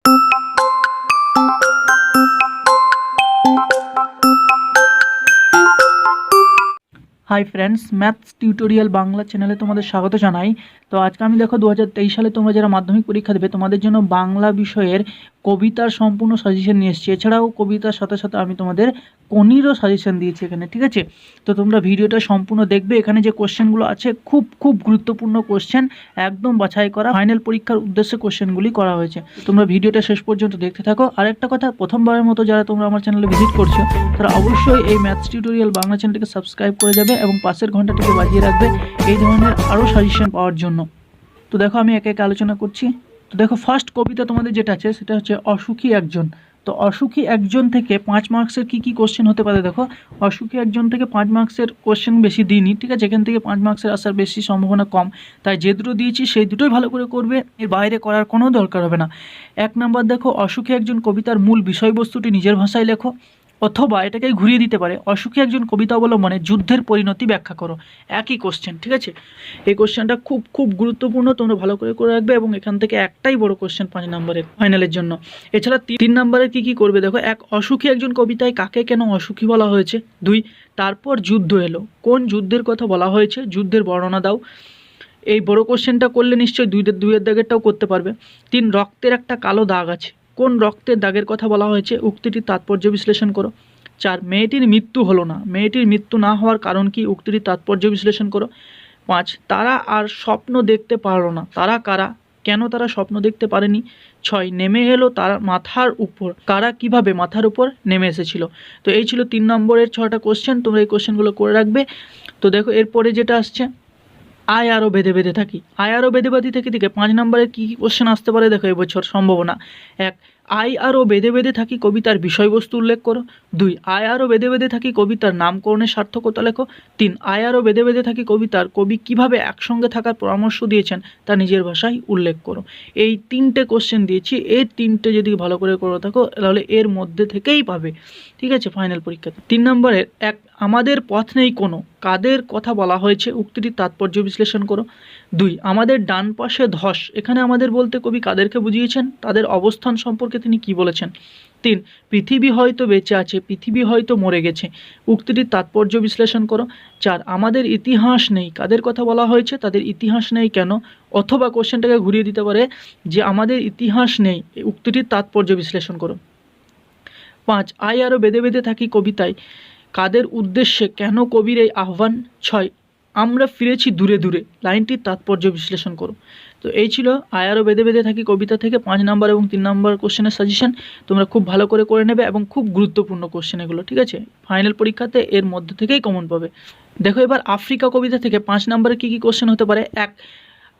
Hi friends, maths tutorial Bangla চ্যানেলে তোমাদের স্বাগত জানাই। তো আজকে আমি দেখো 2023 সালে তোমরা যারা মাধ্যমিক পরীক্ষা দেবে তোমাদের জন্য বাংলা বিষয়ের কবিতার সম্পূর্ণ সাজেশন নিয়ে এসেছি। এছাড়াও কবিতার সাথে সাথে আমি তোমাদের কনিরও সাজেশন দিয়েছি এখানে, ঠিক আছে? তো তোমরা ভিডিওটা সম্পূর্ণ দেখবে। এখানে যে কোশ্চেনগুলো আছে খুব গুরুত্বপূর্ণ কোশ্চেন, একদম বাছাই করা ফাইনাল পরীক্ষার উদ্দেশ্যে কোশ্চেনগুলি করা হয়েছে। তোমরা ভিডিওটা শেষ পর্যন্ত দেখতে থাকো। আর একটা কথা, প্রথমবারের মতো যারা তোমরা আমার চ্যানেলে ভিজিট করছো তারা অবশ্যই এই ম্যাথস টিউটোরিয়াল বাংলা চ্যানেলটিকে সাবস্ক্রাইব করে যাবে এবং পাশের ঘন্টাটিকে বাজিয়ে রাখবে এই ধরনের আরও সাজেশন পাওয়ার জন্য। তো দেখো আমি একে একে আলোচনা করছি। তো দেখো ফার্স্ট কবিতা তোমাদের যেটা আছে সেটা হচ্ছে অসুখী একজন। তো অসুখী একজন থেকে 5 মার্কসের কী কোশ্চেন হতে পারে দেখো। অসুখী একজন থেকে 5 মার্কসের কোশ্চেন বেশি দিইনি, ঠিক আছে? এখান থেকে 5 মার্কসের আসার বেশি সম্ভাবনা কম, তাই যে দুটো দিয়েছি সেই দুটোই ভালো করে করবে, এর বাইরে করার কোনো দরকার হবে না। 1 নম্বর দেখো, অসুখী একজন কবিতার মূল বিষয়বস্তুটি নিজের ভাষায় লেখো, অথবা এটাকে ঘুরিয়ে দিতে পারে, অসুখী একজন কবিতা অবলম্বনে যুদ্ধের পরিণতি ব্যাখ্যা করো। একই কোশ্চেন, ঠিক আছে? এই কোশ্চেনটা খুব গুরুত্বপূর্ণ, তোমরা ভালো করে রাখবে এবং এখান থেকে একটাই বড় কোশ্চেন 5 নম্বরের ফাইনালের জন্য। এছাড়া 3 নম্বরের কী করবে দেখো। 1, অসুখী একজন কবিতায় কাকে কেন অসুখী বলা হয়েছে। 2, তারপর যুদ্ধ এলো, কোন যুদ্ধের কথা বলা হয়েছে, যুদ্ধের বর্ণনা দাও। এই বড় কোশ্চেনটা করলে নিশ্চয়ই দুইয়ের দাগেরটাও করতে পারবে। 3, রক্তের একটা কালো দাগ আছে, কোন রক্তের দাগের কথা বলা হয়েছে, উক্তিটির তাৎপর্য বিশ্লেষণ করো। 4, মেয়েটির মৃত্যু হলো না, মেয়েটির মৃত্যু না হওয়ার কারণ কি, উক্তিটির তাৎপর্য বিশ্লেষণ করো। 5, তারা আর স্বপ্ন দেখতে পারলো না, তারা কারা, কেন তারা স্বপ্ন দেখতে পারেনি। 6, নেমে এলো তার মাথার উপর, কারা কিভাবে মাথার উপর নেমে এসেছিল। তো এই ছিল 3 নম্বরের 6টা কোশ্চেন, তোমরা এই কোশ্চেনগুলো করে রাখবে। তো দেখো এরপরে যেটা আসছে, আয় আরও বেঁধে থাকি। আয় আরও বেঁধে থেকে 5 নম্বরের কী কোশ্চেন আসতে পারে দেখো এবছর সম্ভাবনা। 1, আয় আরও বেঁধে থাকি কবিতার বিষয়বস্তু উল্লেখ করো। 2, আয় আরও বেঁধে থাকি কবিতার নামকরণের সার্থকতা লেখো। 3, আয় আরও বেঁধে থাকি কবিতার কবি কিভাবে একসঙ্গে থাকার পরামর্শ দিয়েছেন তা নিজের ভাষায় উল্লেখ করো। এই 3টে কোশ্চেন দিয়েছি, এই 3টে যদি ভালো করে করে থাকো তাহলে এর মধ্যে থেকেই পাবে, ঠিক আছে, ফাইনাল পরীক্ষাতে। 3 নম্বরের 1, আমাদের পথ নেই কোনো, কাদের কথা বলা হয়েছে, উক্তিটির তাৎপর্য বিশ্লেষণ করো। 2, আমাদের ডান পাশে ধস, এখানে আমাদের বলতে কবি কাদেরকে বুঝিয়েছেন, তাদের অবস্থান সম্পর্কে তিনি কি বলেছেন। 3, পৃথিবী হয়তো বেঁচে আছে, পৃথিবী হয়তো মরে গেছে, উক্তিটির তাৎপর্য বিশ্লেষণ করো। 4, আমাদের ইতিহাস নেই, কাদের কথা বলা হয়েছে, তাদের ইতিহাস নেই কেন, অথবা কোশ্চেনটাকে ঘুরিয়ে দিতে পারে যে আমাদের ইতিহাস নেই, উক্তিটির তাৎপর্য বিশ্লেষণ করো। 5, আয় আরও বেঁধে থাকি কবিতায় কাদের উদ্দেশ্যে, কেন কবির এই আহ্বান। 6, আমরা ফিরেছি দূরে দূরে, লাইনটির তাৎপর্য বিশ্লেষণ করো। তো এই ছিল আয় আরও বেঁধে থাকি কবিতা থেকে 5 নম্বর এবং 3 নম্বর কোশ্চেনের সাজেশন। তোমরা খুব ভালো করে নেবে এবং খুব গুরুত্বপূর্ণ কোশ্চেন এগুলো, ঠিক আছে? ফাইনাল পরীক্ষাতে এর মধ্যে থেকেই কমন পাবে। দেখো এবার আফ্রিকা কবিতা থেকে 5 নম্বরে কী কোশ্চেন হতে পারে। 1,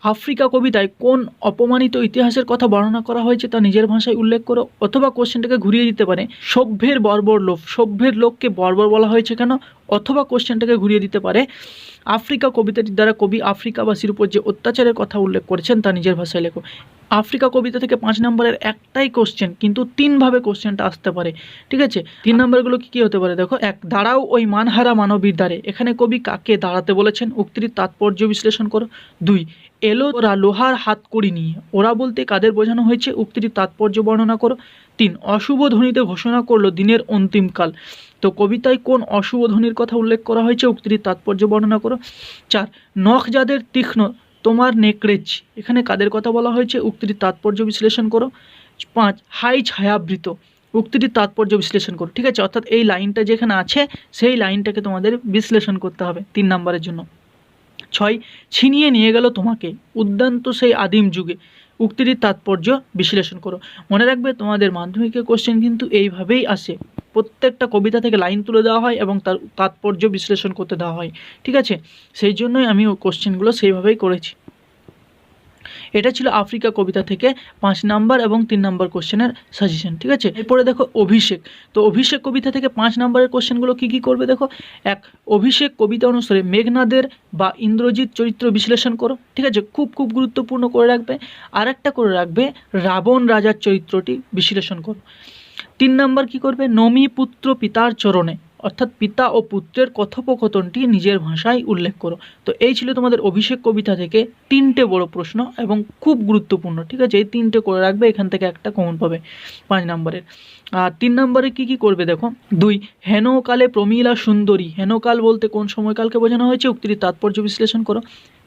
আফ্রিকা কবিতায় কোন অপমানিত ইতিহাসের কথা বর্ণনা করা হয়েছে তা নিজের ভাষায় উল্লেখ করো, অথবা কোশ্চেনটাকে ঘুরিয়ে দিতে পারে, সভ্যের বর্বর লোক, সভ্যের লোককে বর্বর বলা হয়েছে কেন, অথবা কোশ্চেনটাকে ঘুরিয়ে দিতে পারে, আফ্রিকা কবিতাটির দ্বারা কবি আফ্রিকাবাসীর উপর যে অত্যাচারের কথা উল্লেখ করেছেন তা নিজের ভাষায় লেখো। আফ্রিকা কবিতা থেকে 5 নম্বরের একটাই কোশ্চেন, কিন্তু 3ভাবে কোশ্চেনটা আসতে পারে, ঠিক আছে? 3 নম্বরগুলো কী হতে পারে দেখো। 1, দাঁড়াও ওই মানহারা মানবীর দ্বারে, এখানে কবি কাকে দাঁড়াতে বলেছেন, উক্তির তাৎপর্য বিশ্লেষণ করো। 2, এলো ওরা লোহার হাতকড়ি নিয়ে, ওরা বলতে কাদের বোঝানো হয়েছে, উক্তির তাৎপর্য বর্ণনা করো। 3, অশুভ ধ্বনিতে ঘোষণা করলো দিনের অন্তিমকাল, তো কবিতায় কোন অশুভ ধ্বনির কথা উল্লেখ করা হয়েছে, উক্তির তাৎপর্য বর্ণনা করো। 4, নখ যাদের তীক্ষ্ণ তোমার নেকড়েজ, এখানে কাদের কথা বলা হয়েছে, উক্তির তাৎপর্য বিশ্লেষণ করো। 5, হাই ছায়াবৃত, উক্তিটির তাৎপর্য বিশ্লেষণ করো, ঠিক আছে? অর্থাৎ এই লাইনটা যেখানে আছে সেই লাইনটাকে তোমাদের বিশ্লেষণ করতে হবে 3 নম্বরের জন্য। 6, ছিনিয়ে নিয়ে গেল তোমাকে উদ্যান্ত সেই আদিম যুগে, উক্তিটির তাৎপর্য বিশ্লেষণ করো। মনে রাখবে তোমাদের মাধ্যমিকের কোশ্চেন কিন্তু এইভাবেই আসে, প্রত্যেকটা কবিতা থেকে লাইন তুলে দেওয়া হয় এবং তার তাৎপর্য বিশ্লেষণ করতে দেওয়া হয়, ঠিক আছে? সেই জন্যই আমি কোশ্চেনগুলো সেইভাবেই করেছি। এটা ছিল আফ্রিকা কবিতা থেকে 5 নম্বর এবং 3 নম্বর কোশ্চেনের সাজেশন, ঠিক আছে? এরপরে দেখো অভিষেক। তো অভিষেক কবিতা থেকে 5 নম্বরের কোশ্চেনগুলো কী করবে দেখো। 1, অভিষেক কবিতা অনুসারে মেঘনাদের বা ইন্দ্রজিৎ চরিত্র বিশ্লেষণ করো, ঠিক আছে? খুব গুরুত্বপূর্ণ করে রাখবে। আরেকটা করে রাখবে, রাবণ রাজার চরিত্রটি বিশ্লেষণ করো। 3 নম্বর কী করবে, নমি পুত্র পিতার চরণে, অর্থাৎ পিতা ও পুত্রের কথোপকথনটি নিজের ভাষায় উল্লেখ করো। তো এই ছিল তোমাদের অভিষেক কবিতা থেকে 3টে বড় প্রশ্ন এবং খুব গুরুত্বপূর্ণ, ঠিক আছে? এই 3টে করে রাখবে, এখান থেকে একটা কমন পাবে 5 নম্বরের। আর 3 নম্বরে কি করবে দেখো, 2 হেনকালে প্রমীলা সুন্দরী, হেনকাল বলতে কোন সময়কালকে বোঝানো হয়েছে, উক্তির তাৎপর্য বিশ্লেষণ করো।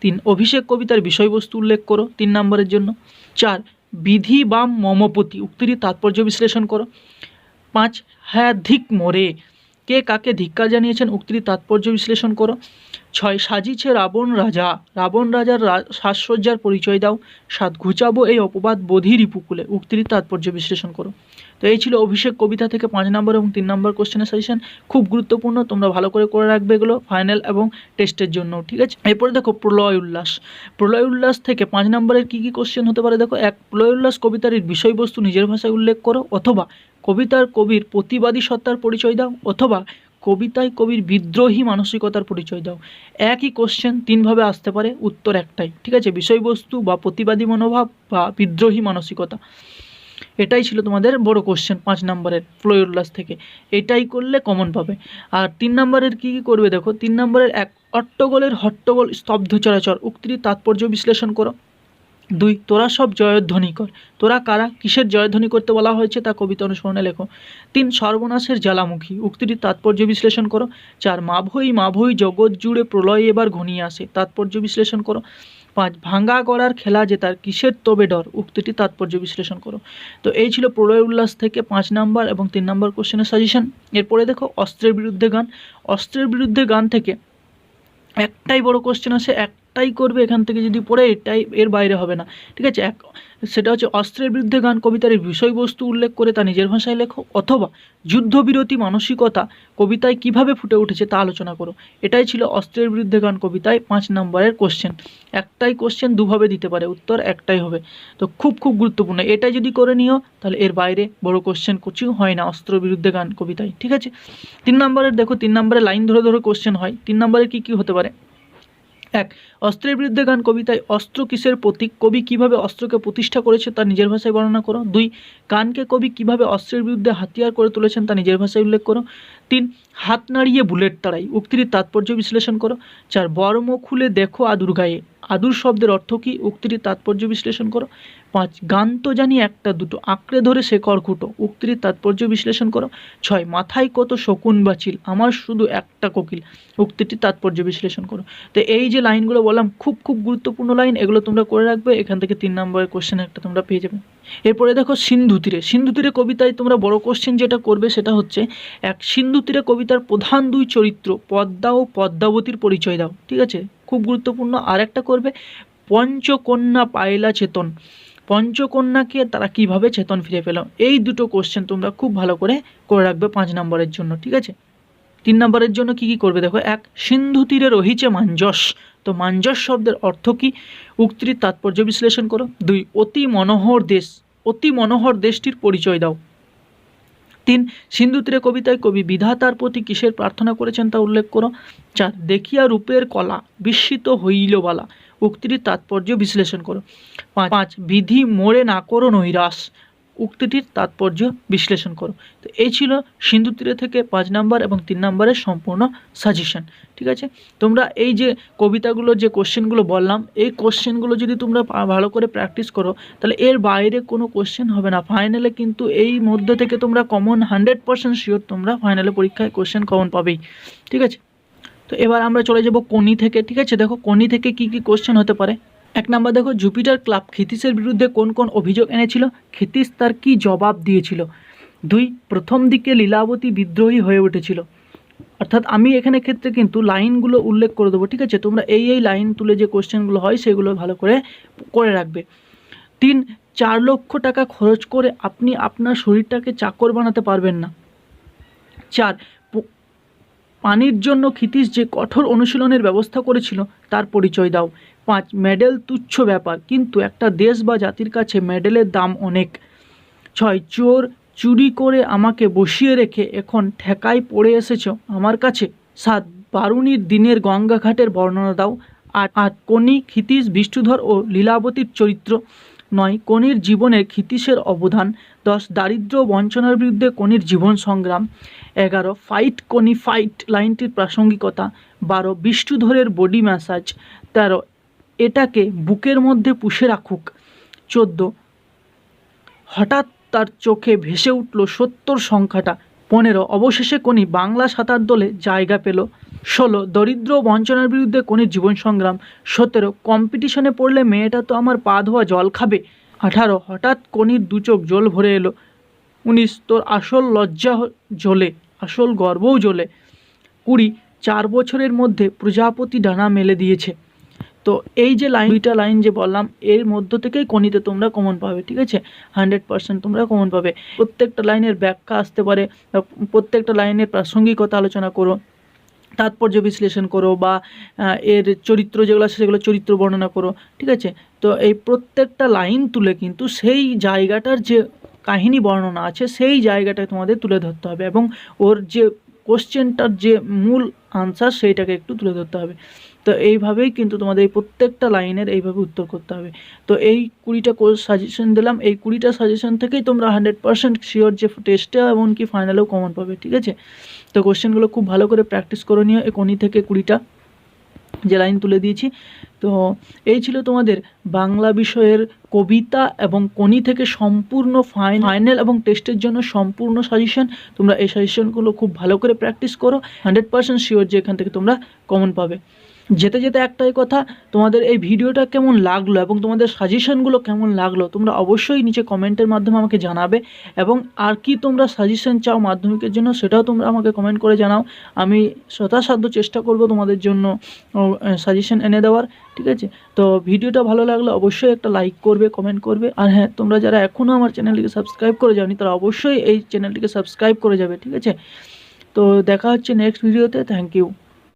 3 অভিষেক কবিতার বিষয়বস্তু উল্লেখ করো 3 নম্বরের জন্য। 4 বিধি বাম মমপতি, উক্তির তাৎপর্য বিশ্লেষণ করো। 5 হ্যাঁ ধিক মোরে, কে কাকে ধিক্কার জানিয়েছেন, উক্তির তাৎপর্য বিশ্লেষণ করো। 6 সাজিছে রাবণ রাজা, রাবণ রাজার সাজসজ্জার পরিচয় দাও। 7 ঘুচাবো এই অপবাদ বোধি রিপুকুলে, উক্তির তাৎপর্য বিশ্লেষণ করো। তো এই ছিল অভিষেক কবিতা থেকে 5 নম্বর এবং 3 নম্বর কোশ্চেনের সাজেশন। খুব গুরুত্বপূর্ণ, তোমরা ভালো করে রাখবে এগুলো ফাইনাল এবং টেস্টের জন্য, ঠিক আছে? এরপরে দেখো প্রলয় উল্লাস, প্রলয় উল্লাস থেকে 5 নম্বরের কি কোশ্চেন হতে পারে দেখো। 1 প্রলয় উল্লাস কবিতার বিষয়বস্তু নিজের ভাষায় উল্লেখ করো, অথবা কবিতার কবির প্রতিবাদী সত্তার পরিচয় দাও, অথবা কবিতায় কবির বিদ্রোহী মানসিকতার পরিচয় দাও। একই কোশ্চেন 3 ভাবে আসতে পারে, উত্তর একটাই, ঠিক আছে? বিষয়বস্তু বা প্রতিবাদী মনোভাব বা বিদ্রোহী মানসিকতা। এটাই ছিল তোমাদের বড় কোশ্চেন 5 নম্বরের প্রলয় উল্লাস থেকে, এটাই করলে কমন পাবে। আর 3 নম্বরের কি করবে দেখো, 3 নম্বরের 1 অট্টগোলের হট্টগোল স্তব্ধ চরাচর, উক্তির তাৎপর্য বিশ্লেষণ করো। 2 তোরা সব জয়ধ্বনি কর, তোরা কারা, কিসের জয়ধ্বনি করতে বলা হয়েছে তা কবিতা অনুসরণে লেখো। 3 সর্বনাশের জ্বালামুখী, উক্তিটির তাৎপর্য বিশ্লেষণ করো। 4 মাভই জগৎ জুড়ে প্রলয় এবার ঘনিয়ে আসে, তাৎপর্য বিশ্লেষণ করো। 5 ভাঙ্গা গড়ার খেলা জেতার কিসের তবে ডর, উক্তিটির তাৎপর্য বিশ্লেষণ করো। তো এই ছিল প্রলয় উল্লাস থেকে 5 নম্বর এবং 3 নম্বর কোশ্চেনের সাজেশন। এরপরে দেখো অস্ত্রের বিরুদ্ধে গান, অস্ত্রের বিরুদ্ধে গান থেকে একটাই বড় কোশ্চেন আছে, একটাই করবে এখান থেকে যদি পড়ে, এটাই, এর বাইরে হবে না, ঠিক আছে? সেটা হচ্ছে অস্ত্রের বিরুদ্ধে গান কবিতার বিষয়বস্তু উল্লেখ করে তা নিজের ভাষায় লেখো, অথবা যুদ্ধবিরতি মানসিকতা কবিতায় কিভাবে ফুটে উঠেছে তা আলোচনা করো। এটাই ছিল অস্ত্রের বিরুদ্ধে গান কবিতায় 5 নম্বরের কোশ্চেন। একটাই কোশ্চেন দুভাবে দিতে পারে, উত্তর একটাই হবে। তো খুব গুরুত্বপূর্ণ, এটা যদি করে নিও তাহলে এর বাইরে বড় কোশ্চেন কিছু হয় না অস্ত্র বিরুদ্ধে গান কবিতায়, ঠিক আছে? 3 নম্বরের দেখো, 3 নম্বরে লাইন ধরে কোশ্চেন হয়। 3 নম্বরে কি হতে পারে। 1 অস্ত্রের বিরুদ্ধে গান কবিতায় অস্ত্র কিসের প্রতীক, কবি কিভাবে অস্ত্রকে প্রতিষ্ঠা করেছে তা নিজের ভাষায় বর্ণনা করো। 2 গানকে কবি কিভাবে অস্ত্রের বিরুদ্ধে হাতিয়ার করে তুলেছেন তা নিজের ভাষায় উল্লেখ করো। 3 হাত নাড়িয়ে বুলেট তাড়াই, উক্তির তাৎপর্য বিশ্লেষণ করো। 4 বর্ম খুলে দেখো আদুর গায়ে, আদুর শব্দের অর্থ কী, উক্তির তাৎপর্য বিশ্লেষণ করো। 5 গান তো জানি একটা দুটো, আঁকড়ে ধরে সে কর্কুটো, উক্তির তাৎপর্য বিশ্লেষণ করো। 6 মাথায় কত শকুন বাচিল, আমার শুধু একটা কোকিল, উক্তিটির তাৎপর্য বিশ্লেষণ করো। তো এই যে লাইনগুলো বললাম খুব গুরুত্বপূর্ণ লাইন, এগুলো তোমরা করে রাখবে, এখান থেকে 3 নম্বরের কোশ্চেন একটা তোমরা পেয়ে যাবে। এরপরে দেখো সিন্ধু তীরে কবিতায় তোমরা বড় কোশ্চেন যেটা করবে সেটা হচ্ছে 1 সিন্ধু তীরে কবিতার প্রধান 2 চরিত্র পদ্মা ও পদ্মাবতীর পরিচয় দাও, ঠিক আছে? খুব গুরুত্বপূর্ণ। আর একটা করবে পঞ্চকন্যা পায়লা চেতন, পঞ্চকন্যাকে তারা কিভাবে চেতন ফিরে পেল। এই দুটো কোশ্চেন তোমরা খুব ভালো করে রাখবে 5 নম্বরের জন্য, ঠিক আছে? 3 নম্বরের জন্য কি করবে দেখো। 1 সিন্ধু তীরে রহিছে মাঞ্জস, তো মাঞ্জস শব্দের অর্থ কি, উক্তির তাৎপর্য বিশ্লেষণ করো। 2 অতি মনোহর দেশটির পরিচয় দাও। 3 সিন্ধু তীরে কবিতায় কবি বিধাতার প্রতি কিসের প্রার্থনা করেছেন তা উল্লেখ করো। 4 দেখিয়া রূপের কলা বিস্মিত হইল বালা, উক্তির তাৎপর্য বিশ্লেষণ করো। 5 বিধি মোড়ে না করো নৈরাস, উক্তিটির তাৎপর্য বিশ্লেষণ করো। তো এই ছিল সিন্ধু তীরে থেকে 5 নম্বর এবং 3 নম্বরের সম্পূর্ণ সাজেশন, ঠিক আছে? তোমরা এই যে কবিতাগুলো যে কোশ্চেনগুলো বললাম, এই কোশ্চেনগুলো যদি তোমরা ভালো করে প্র্যাকটিস করো তাহলে এর বাইরে কোনো কোশ্চেন হবে না ফাইনালে, কিন্তু এই মধ্যে থেকে তোমরা কমন 100% শিওর তোমরা ফাইনালে পরীক্ষায় কোশ্চেন কমন পাবেই, ঠিক আছে? তো এবার আমরা চলে যাব কোনি থেকে, ঠিক আছে? দেখো কোনি থেকে কি কোশ্চেন হতে পারে। 1 নম্বর দেখো জুপিটার ক্লাব ক্ষিতিশের বিরুদ্ধে কোন অভিযোগ এনেছিল, ক্ষিতিশ তার কি জবাব দিয়েছিল। 2 প্রথম দিকে লীলাবতী বিদ্রোহী হয়ে উঠেছিল, অর্থাৎ আমি এখানে ক্ষেত্রে কিন্তু লাইনগুলো উল্লেখ করে দেবো, ঠিক আছে? তোমরা এই লাইন তুলে যে কোশ্চেনগুলো হয় সেগুলো ভালো করে রাখবে। 3 4 লক্ষ টাকা খরচ করে আপনি আপনার শরীরটাকে চাকর বানাতে পারবেন না। 4 পানির জন্য ক্ষিতিশ যে কঠোর অনুশীলনের ব্যবস্থা করেছিল তার পরিচয় দাও। 5 মেডেল তুচ্ছ ব্যাপার, কিন্তু একটা দেশ বা জাতির কাছে মেডেলের দাম অনেক। 6 চোর চুরি করে আমাকে বসিয়ে রেখে এখন ঠেকায় পড়ে এসেছ আমার কাছে। 7 বারুণীর দিনের গঙ্গাঘাটের বর্ণনা দাও। 8 কোনি ক্ষিতিশ বিষ্ণুধর ও লীলাবতীর চরিত্র। 9 কনির জীবনের ক্ষিতীশের অবদান। 10 দারিদ্র্য ও বঞ্চনার বিরুদ্ধে কনির জীবন সংগ্রাম। 11 ফাইট কনি ফাইট লাইনটির প্রাসঙ্গিকতা। 12 বিষ্ণুধরের বডি ম্যাসাজ। 13 এটাকে বুকের মধ্যে পুষে রাখুক। 14 হঠাৎ তার চোখে ভেসে উঠল 70 সংখ্যাটা। 15 অবশেষে কনি বাংলা সাঁতার দলে জায়গা পেল। 16 দরিদ্র ও বঞ্চনার বিরুদ্ধে কনির জীবন সংগ্রাম। 17 কম্পিটিশনে পড়লে মেয়েটা তো আমার পা ধোয়া জল খাবে। 18 হঠাৎ কনির দু চোখ জল ভরে এলো। 19 তোর আসল লজ্জা জ্বলে, আসল গর্বও জ্বলে। 20 4 বছরের মধ্যে প্রজাপতি ডানা মেলে দিয়েছে। তো এই যে দুইটা লাইন যে বললাম, এর মধ্য থেকেই কনিতে তোমরা কমন পাবে, ঠিক আছে? 100% তোমরা কমন পাবে। প্রত্যেকটা লাইনের ব্যাখ্যা আসতে পারে, প্রত্যেকটা লাইনের প্রাসঙ্গিকতা আলোচনা করো, তাৎপর্য বিশ্লেষণ করো, বা এর চরিত্র যেগুলো আছে সেগুলো চরিত্র বর্ণনা করো, ঠিক আছে? তো এই প্রত্যেকটা লাইন তুলে কিন্তু সেই জায়গাটার যে কাহিনী বর্ণনা আছে সেই জায়গাটায় তোমাদের তুলে ধরতে হবে, এবং ওর যে কোশ্চেনটার যে মূল আনসার সেইটাকে একটু তুলে ধরতে হবে। তো এইভাবেই কিন্তু তোমাদের এই প্রত্যেকটা লাইনের এইভাবে উত্তর করতে হবে। তো এই 20টা সাজেশন দিলাম, এই 20টা সাজেশন থেকেই তোমরা 100% শিওর যে টেস্টে এমনকি ফাইনালেও কমন পাবে, ঠিক আছে? তো কোশ্চেনগুলো খুব ভালো করে প্র্যাকটিস করে নিও, এই কনি থেকে 20টা যে লাইন তুলে দিয়েছি। তো এই ছিল তোমাদের বাংলা বিষয়ের কবিতা এবং কনি থেকে সম্পূর্ণ ফাইনাল এবং টেস্টের জন্য সম্পূর্ণ সাজেশন। তোমরা এই সাজেশনগুলো খুব ভালো করে প্র্যাকটিস করো, 100% শিওর যে এখান থেকে তোমরা কমন পাবে। যেতে যেতে একটাই কথা, তোমাদের এই ভিডিওটা কেমন লাগলো এবং তোমাদের সাজেশনগুলো কেমন লাগলো তোমরা অবশ্যই নিচে কমেন্টের মাধ্যমে আমাকে জানাবে, এবং আর কি তোমরা সাজেশন চাও মাধ্যমিকের জন্য সেটাও তোমরা আমাকে কমেন্ট করে জানাও। আমি যথাসাধ্য চেষ্টা করব তোমাদের জন্য সাজেশন এনে দেওয়ার, ঠিক আছে? তো ভিডিওটা ভালো লাগলে অবশ্যই একটা লাইক করবে, কমেন্ট করবে, আর হ্যাঁ, তোমরা যারা এখনও আমার চ্যানেলটিকে সাবস্ক্রাইব করে যাওনি তারা অবশ্যই এই চ্যানেলটিকে সাবস্ক্রাইব করে যাবে, ঠিক আছে? তো দেখা হচ্ছে নেক্সট ভিডিওতে। Thank you.